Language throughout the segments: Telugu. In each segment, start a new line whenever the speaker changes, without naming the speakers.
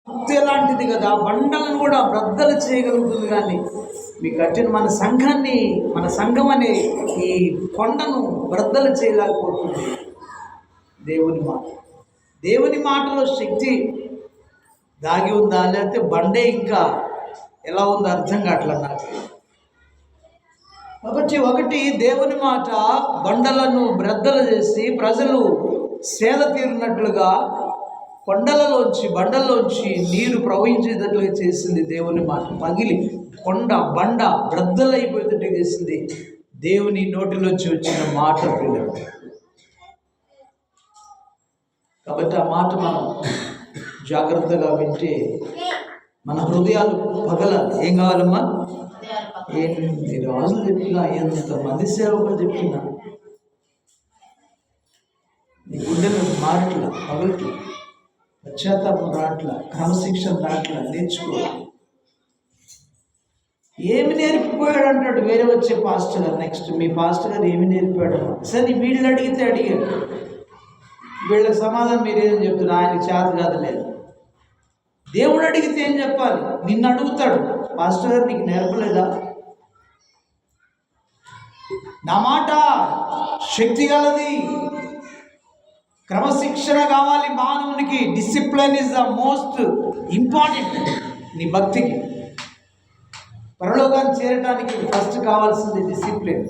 శక్తి ఎలాంటిది కదా, బండలను కూడా బ్రద్దలు చేయగలుగుతుంది. కానీ మీ కట్టిన మన సంఘం అనే ఈ కొండను బ్రద్దలు చేయలేకపోతుంది. దేవుని మాటలో శక్తి దాగి ఉందా, లేకపోతే బండే ఇంకా ఎలా ఉందో అర్థం కావట్లేదు నాకు. కాబట్టి ఒకటి, దేవుని మాట బండలను బ్రద్దలు చేసి ప్రజలు సేద తీరినట్లుగా బండల్లోంచి నీరు ప్రవహించేటట్లుగా చేసింది. దేవుని మాట పగిలి బండ బ్రద్దలైపోయేటట్టు చేసింది దేవుని నోటిలోంచి వచ్చిన మాట. కాబట్టి ఆ మాట మనం జాగ్రత్తగా వింటే మన హృదయాలు ఏం కావాలమ్మా? ఏంటి రాజులు చెప్పినా, ఎంతమంది సేవకులు చెప్పినా నీ గుండెలు మారట్లా, పగలట్లా, పశ్చాత్తాపం రాట్లా, క్రమశిక్షణ రాట్లా, నేర్చుకోవాలి. ఏమి నేర్పిపోయాడు అంటాడు వేరే వచ్చే పాస్టర్ గారు. నెక్స్ట్ మీ పాస్టర్ గారు ఏమి నేర్పాడు? సరే వీళ్ళు అడిగాడు, వీళ్ళకి సమాధానం మీరేం చెప్తున్నారు? ఆయన చేత కాదు లేదు. దేవుడు అడిగితే ఏం చెప్పాలి? నిన్ను అడుగుతాడు, పాస్టర్ గారు నీకు నేర్పలేదా? నా మాట శక్తి గలది, క్రమశిక్షణ కావాలి మానవునికి. Discipline is the most important. నీ భక్తికి పరలోకాన్ని చేరడానికి ఫస్ట్ కావాల్సింది డిసిప్లిన్.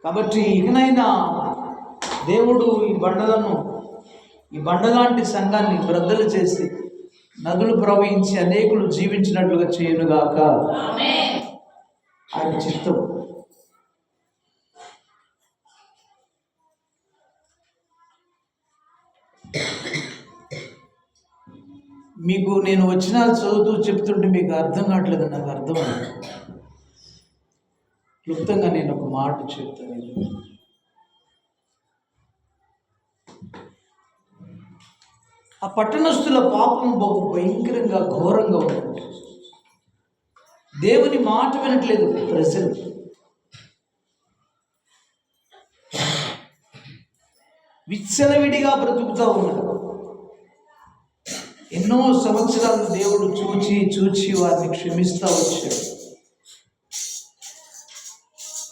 కాబట్టి ఇకనైనా దేవుడు ఈ బండలాంటి సంఘాన్ని బ్రద్దలు చేసి నదులు ప్రవహించి అనేకులు జీవించినట్లుగా చేయనుగాక ఆయన చిత్తం. మీకు నేను వచనాలు చదువుతూ చెప్తుంటే మీకు అర్థం కావట్లేదు, నాకు అర్థమైంది. క్లుప్తంగా నేను ఒక మాట చెప్తాను. ఆ పట్టణస్థుల పాపం బహు భయంకరంగా ఘోరంగా ఉంది. దేవుని మాట వినట్లేదు ప్రజలు. విచ్చలవిడిగా బ్రతుకుతూ ఉన్నారు. ఎన్నో సంవత్సరాలు దేవుడు చూచి వారిని క్షమిస్తూ వచ్చాడు.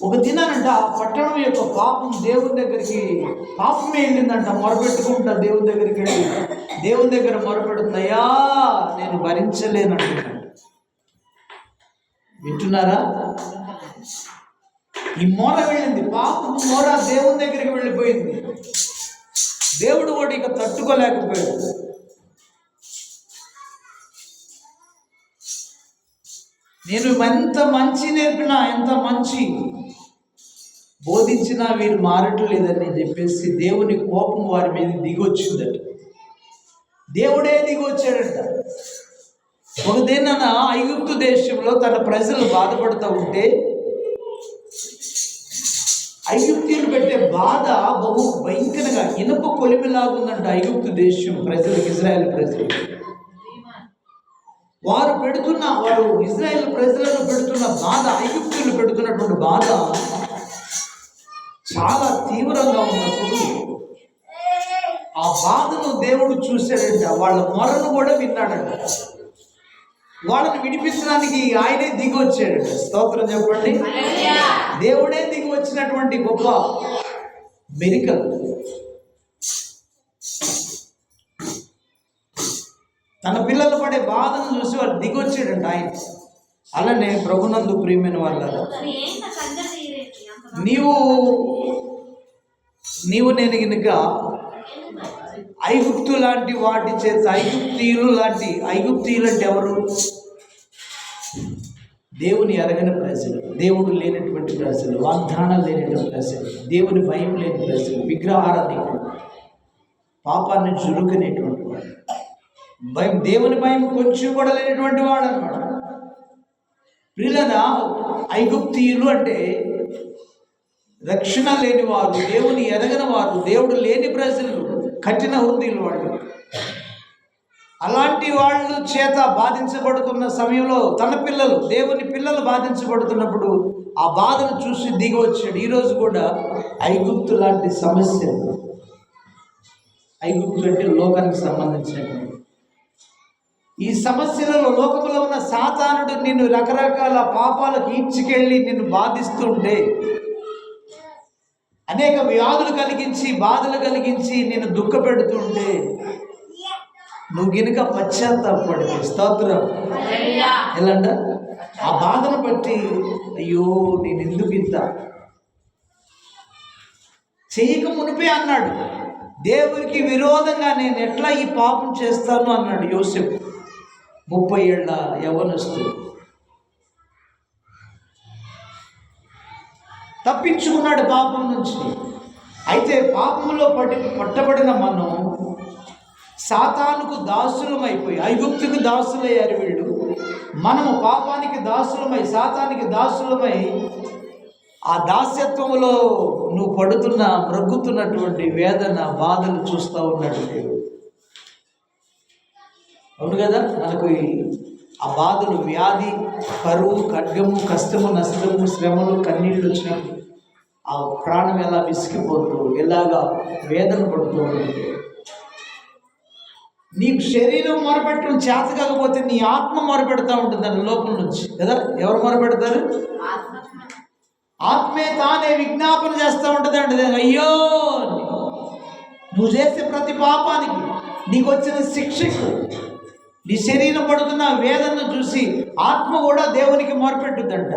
ఒక దినానంట ఆ పట్టణం యొక్క పాపం దేవుని దగ్గరికి, పాపమే వెళ్ళిందంట. మొరపెట్టుకుంటా దేవుని దగ్గరికి వెళ్ళి, దేవుని దగ్గర మొరపెడుతున్నాయా, నేను భరించలేనంటున్నాడు. వింటున్నారా? ఈ మొర వెళ్ళింది, పాపం మొర దేవుని దగ్గరికి వెళ్ళిపోయింది. దేవుడు కూడా ఇక తట్టుకోలేకపోయాడు. నేను ఎంత మంచి నేర్పినా, ఎంత మంచి బోధించినా వీరు మారట్లేదని చెప్పేసి దేవుని కోపం వారి మీద దిగొచ్చిందట. దేవుడే దిగొచ్చాడంట. ఒక దినాన ఐగుప్తు దేశంలో తన ప్రజలు బాధపడుతూ ఉంటే, ఐగుప్తీయులు పెట్టే బాధ బహు భయంకరంగా ఇనుప కొలిమిలాగుందంట ఐగుప్తు దేశం ప్రజలకు, ఇజ్రాయెల్ ప్రజలు. వారు ఇజ్రాయెల్ ప్రజలను పెడుతున్న బాధ, ఐగుప్తీయులు పెడుతున్నటువంటి బాధ చాలా తీవ్రంగా ఉన్నప్పుడు ఆ బాధను దేవుడు చూశాడంట. వాళ్ళ మొరను కూడా విన్నాడంట. వాళ్ళని విడిపించడానికి ఆయనే దిగి వచ్చాడంట. స్తోత్రం చెప్పండి. దేవుడే దిగి వచ్చినటువంటి గొప్ప మెరికల్. తన పిల్లలు పడే బాధను చూసి వాడు దిగి వచ్చాడంట ఆయన. అలానే ప్రభునందు ప్రియమైన వాళ్ళారా, నీవు నేను కనుక ఐగుప్తు లాంటి వాటి చేత, ఐగుప్తీయులు అంటే ఎవరు? దేవుని ఎరగని ప్రజలు, దేవుడు లేనటువంటి ప్రజలు, వాగ్దానాలు లేనటువంటి ప్రజలు, దేవుని భయం లేని ప్రజలు, విగ్రహారాధికులు, పాపాన్ని చురుకునేటువంటి వాడు, దేవుని భయం కొంచెం కూడా లేనటువంటి వాడు అన్నమాట. ప్రియులరా, ఐగుప్తీయులు అంటే రక్షణ లేని వారు, దేవుని ఎరగని వారు, దేవుడు లేని ప్రజలు, కఠిన హృదయులు వాళ్ళు. అలాంటి వాళ్ళు చేత బాధించబడుతున్న సమయంలో తన పిల్లలు, దేవుని పిల్లలు బాధించబడుతున్నప్పుడు ఆ బాధను చూసి దిగి వచ్చాడు. ఈరోజు కూడా ఐగుప్తు లాంటి సమస్య ఐగుప్తు అంటే లోకానికి సంబంధించినటువంటి. ఈ సమస్యలలో లోకంలో ఉన్న సాతానుడు నిన్ను రకరకాల పాపాలకు ఈడ్చుకెళ్ళి నిన్ను బాధిస్తుంటే, అనేక వ్యాధులు కలిగించి బాధలు కలిగించి నిన్ను దుఃఖపెడుతుంటే, నువ్వు గినుక పశ్చాత్తాపడితే, స్తోత్రం, ఎలాంట ఆ బాధను బట్టి అయ్యో నేను ఎందుకు ఇంత చేయక మునిపే అన్నాడు, దేవునికి విరోధంగా నేను ఎట్లా ఈ పాపం చేస్తాను అన్నాడు యోసేపు. 30 ఏళ్ల యవ్వనస్తుడు తప్పించుకున్నాడు పాపం నుంచి. అయితే పాపంలో పట్టబడిన మనం సాతానుకు దాసులమైపోయి, ఐగుప్తుకు దాసులయ్యారు వీళ్ళు. మనము పాపానికి దాసులమై, సాతానికి దాసులమై, ఆ దాస్యత్వంలో నువ్వు పడుతున్న మ్రగ్గుతున్నటువంటి వేదన బాధలు చూస్తూ ఉన్నాడు దేవుడు. అవును కదా, మనకు ఆ బాధలు, వ్యాధి, కరువు, ఖడ్గము, కష్టము, నష్టము, శ్రమలు, కన్నీళ్ళు వచ్చినప్పుడు ఆ ప్రాణం ఎలా విసిగిపోతూ, ఎలాగా వేదన పడుతూ ఉంటుంది. నీకు శరీరం మొరపెట్టడం చేత కాకపోతే నీ ఆత్మ మొరపెడతా ఉంటుంది దాని లోపల నుంచి కదా. ఎవరు మొరపెడతారు? ఆత్మే తానే విజ్ఞాపన చేస్తూ ఉంటుంది అండి, అయ్యో నువ్వు చేసే ప్రతి పాపానికి, నీకు వచ్చిన శిక్షకు, నీ శరీరం పడుతున్న వేదనను చూసి ఆత్మ కూడా దేవునికి మొరపెట్టుద్దంట.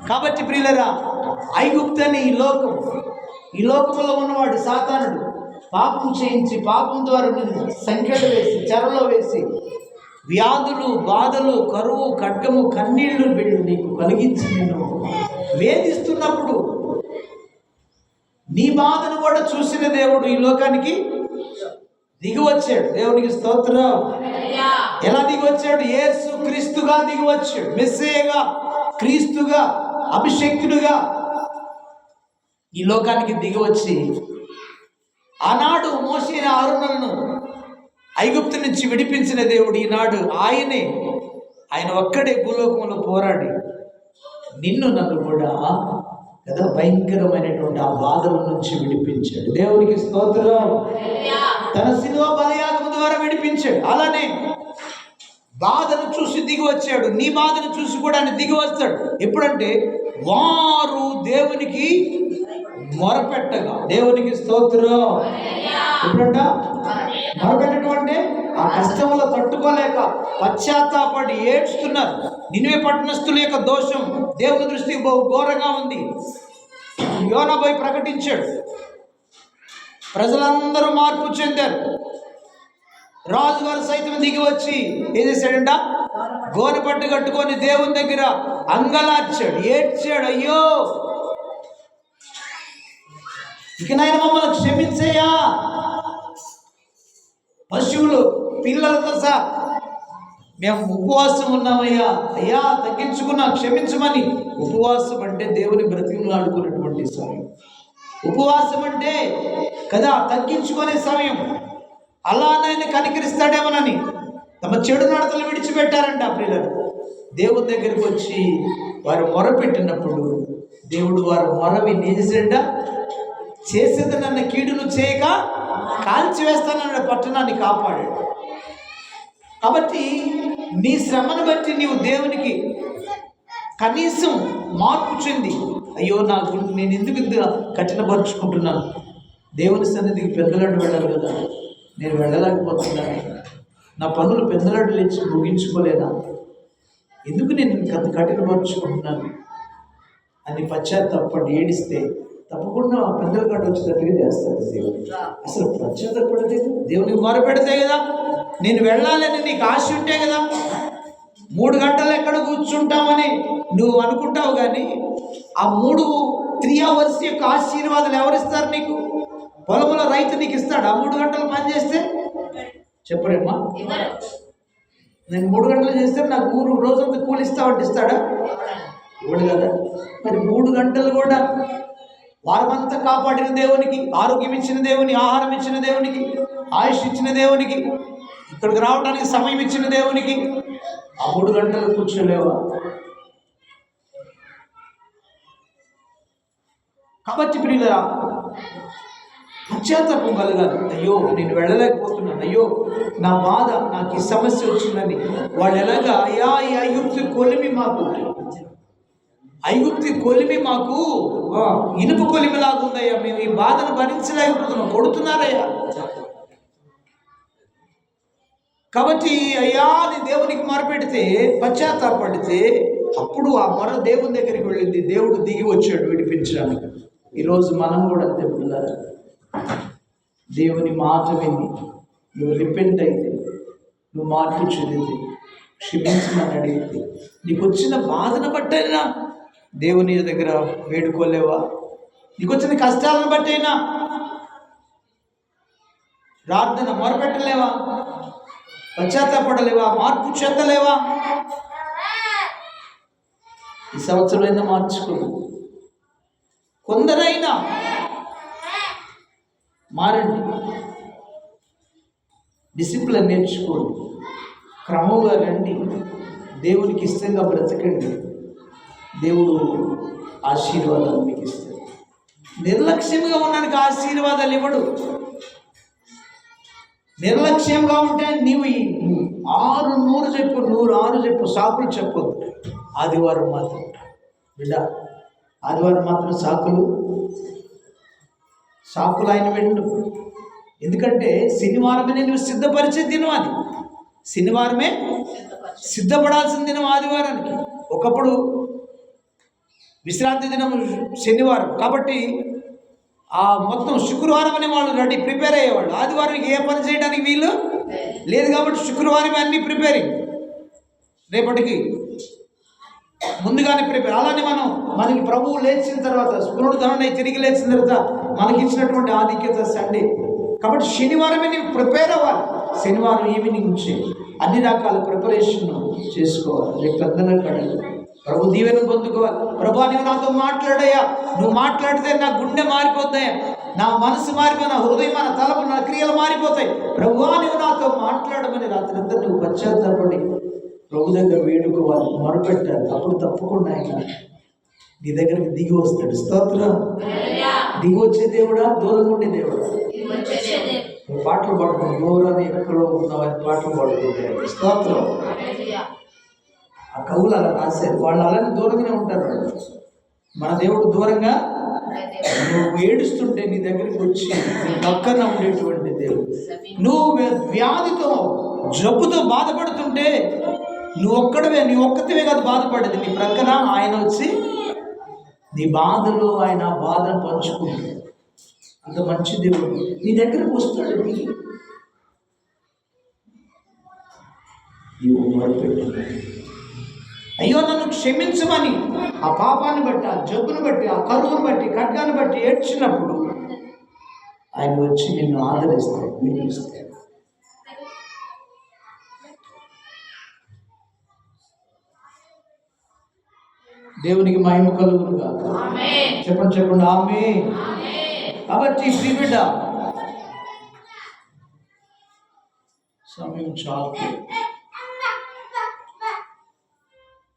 కాబట్టి ప్రియులరా, ఐగుప్తు అని ఈ లోకంలో ఉన్నవాడు సాతానుడు పాపం చేయించి, పాపం ద్వారా సంఖ్యలు వేసి, చెరలో వేసి, వ్యాధులు, బాధలు, కరువు, ఖడ్గము, కన్నీళ్లు వీళ్ళు నీకు కలిగించి నిన్ను వేధిస్తున్నప్పుడు నీ బాధను కూడా చూసిన దేవుడు ఈ లోకానికి దిగివచ్చాడు. దేవునికి స్తోత్రం. ఎలా దిగివచ్చాడు? యేసు క్రీస్తుగా దిగివచ్చాడు. మెస్సీయగా, క్రీస్తుగా, అభిషేక్తుడుగా ఈ లోకానికి దిగివచ్చి, ఆనాడు మోసే అహరోనులను ఐగుప్తు నుంచి విడిపించిన దేవుడు ఈనాడు ఆయన ఒక్కడే భూలోకంలో పోరాడి నిన్ను నన్ను కూడా కదా భయంకరమైనటువంటి ఆ బాధల నుంచి విడిపించాడు. దేవునికి స్తోత్రం. తన శిలువ బలియాగం ద్వారా విడిపించాడు. అలానే బాధను చూసి దిగి వచ్చాడు. నీ బాధను చూసి కూడా ఆయన దిగి వస్తాడు. ఎప్పుడంటే వారు దేవునికి మొరపెట్టగా. దేవునికి స్తోత్రం. ఎప్పుడంట మొరపెట్టడం అంటే ఆ కష్టంలో తట్టుకోలేక పశ్చాత్తాపడి ఏడ్చుతున్నారు. నినివే పట్టణస్థుల యొక్క దోషం దేవుని దృష్టికి బహు ఘోరంగా ఉంది. యోనా పోయి ప్రకటించాడు, ప్రజలందరూ మార్పు చెందారు. రాజుగారు సైతం దిగి వచ్చి ఏం చేశాడంట? గోనెపట్టు కట్టుకొని దేవుని దగ్గర అంగలార్చాడు, ఏడ్చాడు. అయ్యో ఇక నాయన మమ్మల్ని క్షమించయ్యా, పశువులు పిల్లలతో సహా మేము ఉపవాసం ఉన్నామయ్యా, అయ్యా తగ్గించుకున్నా క్షమించమని. ఉపవాసం అంటే దేవుని బ్రతిమలాడుకున్నటువంటి సమయం. ఉపవాసం అంటే కదా తగ్గించుకునే సమయం. అలానైనా కనికరిస్తాడేమోనని తమ చెడు నడతలు విడిచిపెట్టారంట పిల్లలు. దేవుని దగ్గరికి వచ్చి వారు మొరపెట్టినప్పుడు దేవుడు వారు మొరవి నిజంగా చేసేది నన్ను కీడును చేయక కాల్చివేస్తానన్న పట్టణాన్ని కాపాడాడు. కాబట్టి నీ శ్రమను బట్టి నీవు దేవునికి కనీసం మార్పు చెంది, అయ్యో నేను ఎందుకు కఠినపరుచుకుంటున్నాను, దేవుని సన్నిధికి పెద్దలాడు వెళ్ళాలి కదా, నేను వెళ్ళలేకపోతున్నాను, నా పనులు పెద్దలాడు లేచి ముగించుకోలేదా, ఎందుకు నేను కఠినపరుచుకుంటున్నాను అని పశ్చాత్తాపడి ఏడిస్తే తప్పకుండా పెద్దల కాడ వచ్చేటట్టుగా చేస్తాడు దేవుడు. అసలు పశ్చాత్తాపడితే దేవునికి మొరపెడితే కదా, నేను వెళ్ళాలని నీకు ఆశ ఉంటే కదా. 3 గంటలు ఎక్కడ కూర్చుంటామని నువ్వు అనుకుంటావు, కానీ ఆ 3 hours యొక్క ఆశీర్వాదాలు ఎవరిస్తారు నీకు? పొలంలో రైతు నీకు ఇస్తాడు? ఆ 3 గంటలు పని చేస్తే చెప్పరేమ్మా, నేను 3 గంటలు చేస్తే నాకు రోజంతా కూలి ఇస్తావంటే ఇస్తాడా? ఇవ్వడు కదా. మరి 3 గంటలు కూడా వారమంతా కాపాడిన దేవునికి, ఆరోగ్యం ఇచ్చిన దేవుని, ఆహారం ఇచ్చిన దేవునికి, ఆయుష్ ఇచ్చిన దేవునికి, ఇక్కడికి రావడానికి సమయం ఇచ్చిన దేవునికి ఆ 3 గంటలు కూర్చోలేవా? కాబట్టి ప్రియులరా, పశ్చాత్తాపం కలగాలి. అయ్యో నేను వెళ్ళలేకపోతున్నాను, అయ్యో నా బాధ, నాకు ఈ సమస్య వచ్చిందని. వాళ్ళు ఎలాగా, అయ్యా ఈ ఐగుప్తు కొలిమి మాకు ఇనుప కొలిమిలాగా ఉందయ్యా, మేము ఈ బాధను భరించలేకపోతున్నాం, కొడుతున్నారయ్యా. కాబట్టి అయ్యా అని దేవునికి మొరపెడితే, పశ్చాత్తాపడితే, అప్పుడు ఆ మొర దేవుని దగ్గరికి వెళ్ళింది. దేవుడు దిగి వచ్చాడు విడిపించడానికి. ఈరోజు మనం కూడా అంతే పిల్లలు, దేవుని మాట విని నువ్వు రిపెంట్ అయితే, నువ్వు మార్పు చెందితే, క్షమించమని అడిగితే, నీకు వచ్చిన బాధను బట్టైనా దేవుని దగ్గర వేడుకోలేవా? నీకు వచ్చిన కష్టాలను బట్టైనా ప్రార్థన మొరపెట్టలేవా? పశ్చాత్తాపడలేవా? మార్పు చెందలేవా? ఈ సంవత్సరం మార్చుకో. కొందరైనా మారండి, డిసిప్లిన్ నేర్చుకోండి, క్రమంగా రండి, దేవునికి ఇష్టంగా బ్రతకండి. దేవుడు ఆశీర్వాదాలు మీకు ఇస్తాడు. నిర్లక్ష్యంగా ఉండడానికి ఆశీర్వాదాలు ఇవ్వడు. నిర్లక్ష్యంగా ఉంటే నీవు 6 చెప్పు, 106 చెప్పు, సాకులు చెప్పొద్దు. ఆదివారం మాత్రం బిడ్డ, ఆదివారం మాత్రం సాకులు ఆయన వెండు. ఎందుకంటే శనివారమే నువ్వు సిద్ధపరిచే దినం. అది శనివారమే సిద్ధపడాల్సిన దినం ఆదివారానికి. ఒకప్పుడు విశ్రాంతి దినం శనివారం, కాబట్టి ఆ మొత్తం శుక్రవారం అని వాళ్ళు ప్రిపేర్ అయ్యేవాళ్ళు. ఆదివారానికి ఏ పని చేయడానికి వీలు లేదు, కాబట్టి శుక్రవారమే అన్ని ప్రిపేరింగ్, రేపటికి ముందుగానే ప్రిపేర్. అలానే మనకి ప్రభువు లేచిన తర్వాత, పునరుద్ధరణై తిరిగి లేచిన తర్వాత మనకి ఇచ్చినటువంటి ఆధిక్యత సండే. కాబట్టి శనివారమే నీవు ప్రిపేర్ అవ్వాలి. శనివారం ఈవినింగ్ నుంచి అన్ని రకాల ప్రిపరేషన్ చేసుకోవాలి. రేపు పెద్దల కడలు ప్రభు దీవెన పొందుకోవాలి. ప్రభు నీవు నాతో మాట్లాడయ్యా, నువ్వు మాట్లాడితే నా గుండె మారిపోతాయా, నా మనసు మారిపోయి, నా హృదయం, నా తలపు, నా క్రియలు మారిపోతాయి. ప్రభు నీవు నాతో మాట్లాడమని రాత్రంతా నువ్వు పశ్చాత్తాపడి ప్రభు దగ్గర వేడుకోవాలి, మొరపెట్టాలి. అప్పుడు తప్పకుండా ఆయన నీ దగ్గరికి దిగి వస్తాడు. స్తోత్రం. దిగి వచ్చే దేవుడా, దూరంగా ఉండే దేవుడా? నువ్వు పాటలు పాడుకుంటు, దూరాన్ని ఎక్కడో ఉన్నావని పాటలు పాడుకుంటారు. స్తోత్రం. ఆ కవులు అలా రాశారు. వాళ్ళు అలానే దూరంగానే ఉంటారు. మన దేవుడు దూరంగా, నువ్వు ఏడుస్తుంటే నీ దగ్గరికి వచ్చి నీ పక్కన ఉండేటువంటి దేవుడు. నువ్వు వ్యాధితో, జబ్బుతో బాధపడుతుంటే నీ ఒక్కతివే కాదు బాధపడేది, నీ ప్రక్కన ఆయన వచ్చి నీ బాధలో ఆయన బాధను పంచుకుంటాడు. అంత మంచి దేవుడు నీ దగ్గరకు వస్తాడు. అయ్యో నన్ను క్షమించమని ఆ పాపాన్ని బట్టి, ఆ జబ్బును బట్టి, ఆ కరువును బట్టి, ఖడ్గాన్ని బట్టి ఏడ్చినప్పుడు ఆయన వచ్చి నిన్ను ఆదరిస్తాడు, వినిపిస్తాడు. దేవునికి మహిమ కలుగునుగా. చెప్పండి ఆమేన్. కాబట్టి ప్రియబిడ్డ, సమయం చాలు.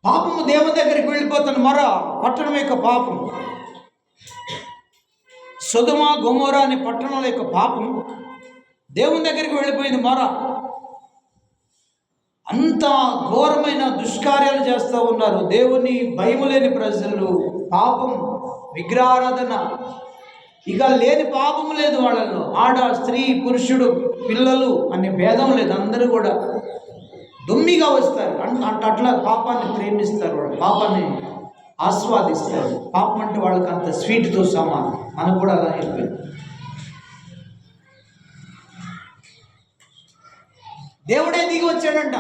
పాపము దేవుని దగ్గరికి వెళ్ళిపోతున్న మొర, పట్టణం యొక్క పాపం, సొదొమ గొమొర్రా అనే పట్టణాల యొక్క పాపం దేవుని దగ్గరికి వెళ్ళిపోయింది మొర. అంత ఘోరమైన దుష్కార్యాలు చేస్తూ ఉన్నారు. దేవుని భయము లేని ప్రజలు, పాపం, విగ్రహారాధన, ఇక లేని పాపము లేదు వాళ్ళల్లో. ఆడ, స్త్రీ, పురుషుడు, పిల్లలు అనే భేదం లేదు. అందరూ కూడా దుమ్మిగా వస్తారు. అట్లా పాపాన్ని ప్రేమిస్తారు, వాళ్ళు పాపాన్ని ఆస్వాదిస్తారు. పాపం అంటే వాళ్ళకి అంత స్వీట్తో సమానం. మనకు కూడా అలా అయిపోయింది. దేవుడే దిగి వచ్చాడంట.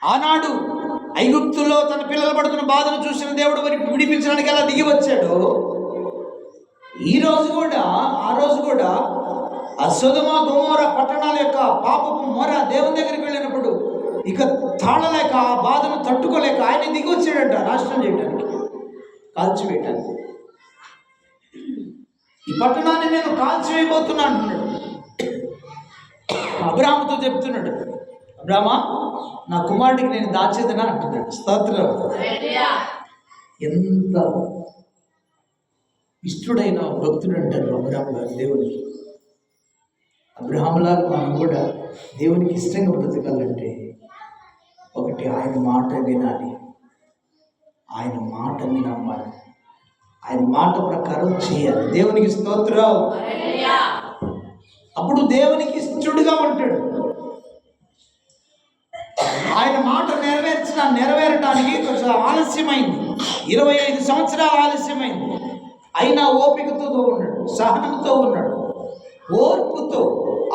ఆనాడు ఐగుప్తులో తన పిల్లలు పడుతున్న బాధను చూసిన దేవుడు విడిపించడానికి ఎలా దిగి వచ్చాడో, ఆ రోజు కూడా ఆ సొదొమ గొమొర్రా పట్టణాల యొక్క పాపపు మొర దేవుని దగ్గరికి వెళ్ళినప్పుడు ఇక తాళలేక, ఆ బాధను తట్టుకోలేక ఆయన దిగి వచ్చాడంట నాశనం చేయడానికి, కాల్చివేయటానికి. ఈ పట్టణాన్ని నేను కాల్చివేయబోతున్నా అంటున్నాడు. అబ్రాహాముతో చెప్తున్నాడు, అబ్రామా, నా కుమారుడికి నేను దాచేదనా అంటున్నాడు. స్తోత్రం. ఎంత ఇష్టడైన భక్తుడు అంటారు అబ్రహాం గారు దేవునికి. అబ్రహాంలాగా మనం కూడా దేవునికి ఇష్టంగా బ్రతకాలంటే ఒకటి, ఆయన మాట వినాలి, ఆయన మాటని నమ్మాలి, ఆయన మాట ప్రకారం చేయాలి. దేవునికి స్తోత్రం. అప్పుడు దేవునికి ఇష్టడుగా ఉంటాడు. ఆయన మాట నెరవేరటానికి కొంచెం ఆలస్యమైంది, 25 సంవత్సరాలు ఆలస్యమైంది. అయినా ఓపికతో ఉన్నాడు, సహనంతో ఉన్నాడు, ఓర్పుతో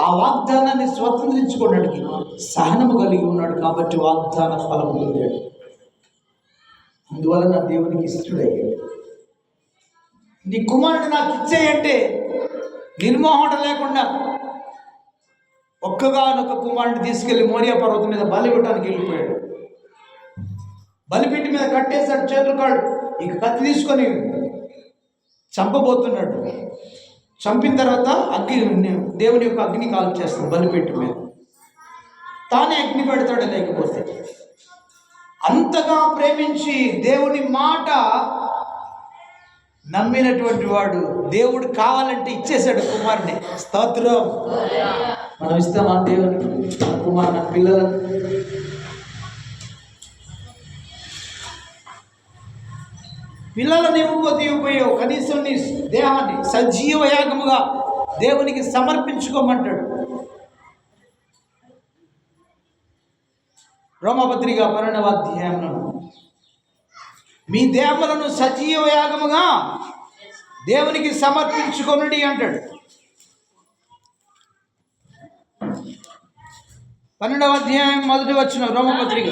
ఆ వాగ్దానాన్ని స్వతంత్రించుకోవడానికి సహనము కలిగి ఉన్నాడు. కాబట్టి వాగ్దాన ఫలం పొందాడు. అందువలన దేవునికి ఇష్టడయ్యాడు. నీ కుమారుడు నాకు ఇచ్చేయంటే నిర్మోహట లేకుండా ఒక్కగానొక్క కుమారుడిని తీసుకెళ్లి మోరియా పర్వతం మీద బలి ఇవ్వడానికి వెళ్ళిపోయాడు. బలిపీఠి మీద కట్టేశాడు చేతులు కాడు. ఇక కత్తి తీసుకొని చంపబోతున్నాడు. చంపిన తర్వాత దేవుని యొక్క అగ్ని కాల్ చేస్తాడు బలిపీఠి మీద. తానే అగ్ని పెడతాడు. లేకపోతే అంతగా ప్రేమించి దేవుని మాట నమ్మినటువంటి వాడు దేవుడు కావాలంటే ఇచ్చేశాడు కుమారుని. స్తోత్రం. మనం ఇస్తామా దేవునికి కుమారు నా పిల్లలను? పిల్లలను ఇవ్వకపోతే కనీసం నీ దేహాన్ని సజీవ యాగముగా దేవునికి సమర్పించుకోమంటాడు. రోమపత్రిక 12వ అధ్యాయంలో మీ దేహములను సజీవ యాగముగా దేవునికి సమర్పించుకొనుడి అంటాడు. 12వ అధ్యాయం 1వ వచనం రోమపత్రిక.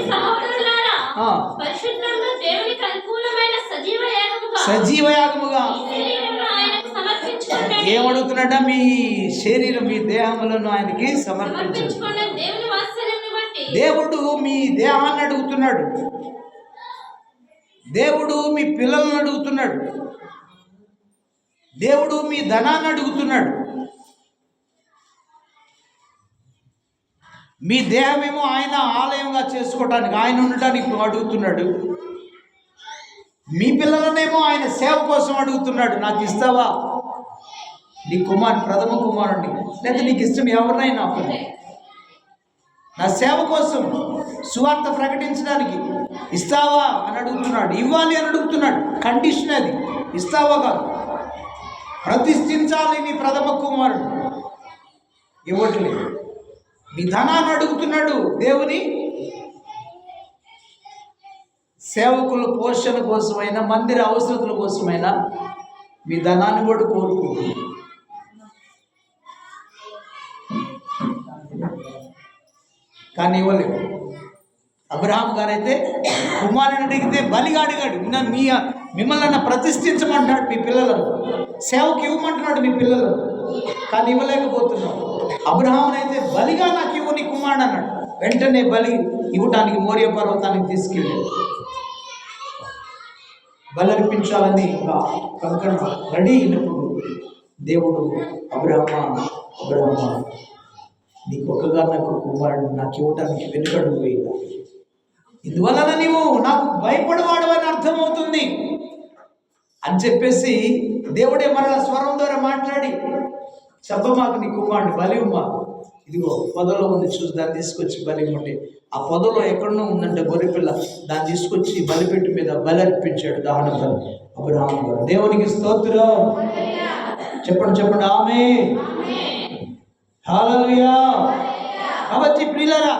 సజీవ యాగముగా ఏమడుగుతున్నాడ? మీ శరీరం, మీ దేహములను ఆయనకి సమర్పించండి. దేవుడు మీ దేహాన్ని అడుగుతున్నాడు. దేవుడు మీ పిల్లలను అడుగుతున్నాడు. దేవుడు మీ ధనాన్ని అడుగుతున్నాడు. మీ దేహమేమో ఆయన ఆలయంగా చేసుకోవటానికి, ఆయన ఉండటానికి అడుగుతున్నాడు. మీ పిల్లలనేమో ఆయన సేవ కోసం అడుగుతున్నాడు. నాకు ఇస్తావా? నీ ప్రథమ కుమారుడిని, లేదా నీకు ఇష్టం ఎవరినైనా నా సేవ కోసం సువార్త ప్రకటించడానికి ఇస్తావా అని అడుగుతున్నాడు. ఇవ్వాలి అని అడుగుతున్నాడు. కండిషన్ అది. ఇస్తావా కాదు, ప్రతిష్ఠించాలి నీ ప్రథమ కుమారుడు. ఇవ్వట్లేదు. మీ ధనాన్ని అడుగుతున్నాడు. దేవుని సేవకుల పోషణ కోసమైనా, మందిర అవసరతల కోసమైనా మీ ధనాన్ని కూడా కోరుకుంటుంది. కానీ ఇవ్వలేదు. అబ్రహాం గారైతే కుమారుని అడిగితే బలిగా అడిగాడు. మిమ్మల్ని ప్రతిష్ఠించమంటున్నాడు, మీ పిల్లలను సేవకి ఇవ్వమంటున్నాడు మీ పిల్లలను, కానీ ఇవ్వలేకపోతున్నాడు. అబ్రహాం అయితే బలిగా నాకు ఇవ్వు నీ కుమారుడు అన్నాడు. వెంటనే బలి ఇవ్వటానికి మోరియా పర్వతానికి తీసుకెళ్ళాడు. బలి అర్పించాలని కంకణ రెడీ అయినప్పుడు దేవుడు అబ్రహామా నీకు ఒక్కగా నాకు కుమారుడు నాకు ఇవ్వటానికి వెనుకడు పోయిందా? ఇందువలన నీవు నాకు భయపడవాడు అని అర్థమవుతుంది అని చెప్పేసి దేవుడే మరలా స్వరం ద్వారా మాట్లాడి, చెప్పమాకు నీ కుమారుడు బలి ఇవ్వమా, ఇదిగో పొదలో ఉంది చూసి దాన్ని తీసుకొచ్చి బలి ఇవ్వండి. ఆ పొదలో ఎక్కడనో ఉందంటే గొర్రెపిల్ల, దాన్ని తీసుకొచ్చి బలిపెట్టు మీద బలి అర్పించాడు. దహన బలి అబ్రహాం గారు. దేవునికి స్తోత్రం. చెప్పండి ఆమేన్. హల్లెలూయా. కాబట్టి ప్రియులారా,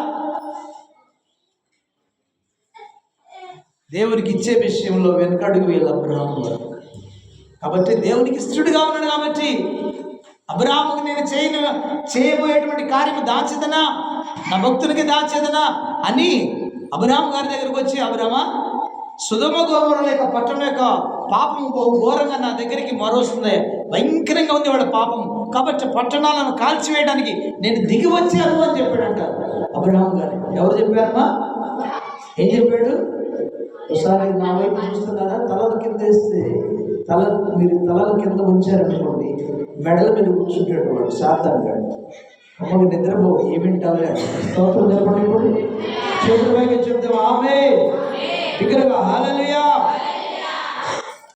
దేవునికి ఇచ్చే విషయంలో వెనకడుగు వేయాలి అబ్రహాం గారు. కాబట్టి దేవునికి ఇష్టడుగా ఉన్నాడు. కాబట్టి అబ్రహాముకి నేను చేయబోయేటువంటి కార్యము దాచేదనా, నా భక్తునికి దాచేదనా అని అబ్రహాం గారి దగ్గరకు వచ్చి, అబ్రహమా, సుధమ గోమర యొక్క పట్టణం యొక్క పాపం ఘోరంగా నా దగ్గరికి మరోస్తుంది, భయంకరంగా ఉంది వాళ్ళ పాపం, కాబట్టి పట్టణాలను కాల్చివేయడానికి నేను దిగి వచ్చాను అని చెప్పాడంట అబ్రహాం గారు. ఎవరు చెప్పారమ్మా? ఏం చెప్పాడు? ఒకసారి నా వైపు చూస్తున్నారా? తలల కింద వేస్తే మీరు తలల కింద ఉంచారనుకోండి, మెడల మీద కూర్చుంటాడు వాడు, సాతాను గాడు. అమ్మకి నిద్రపో, ఏమింటావే? స్తోత్రం చెప్పండి. ఇప్పుడు చేతుల పైకి చెప్తాం ఆమేన్. బిగ్గరగా హల్లెలూయా.